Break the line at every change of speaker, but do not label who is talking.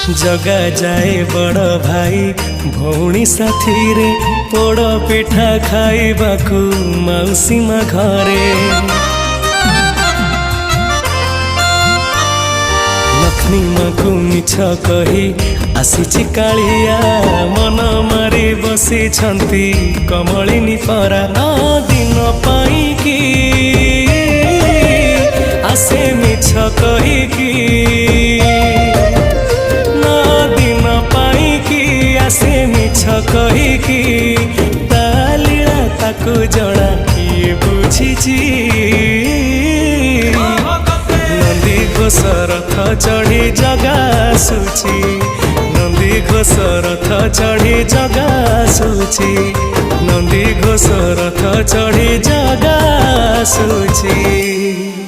जगा जाए बड़ भाई भौणी साथी रे पोड़ पिठा खाइबाकू मौसी माँ घरे। लक्ष्मी माँ को मिछ कही आसी कालिया मन मारी बसी छंती कमलिनी परा। न दिन पाई की आसे मिछ कही की से मिछ कहीकि ता लीला ताकू जना किए बुझीची। नंदी घोष रथ चढ़ी जगा आसुची नंदी घोष रथ चढ़ी जगा आसुची नंदी घोष रथ चढ़ी जगा आसुची।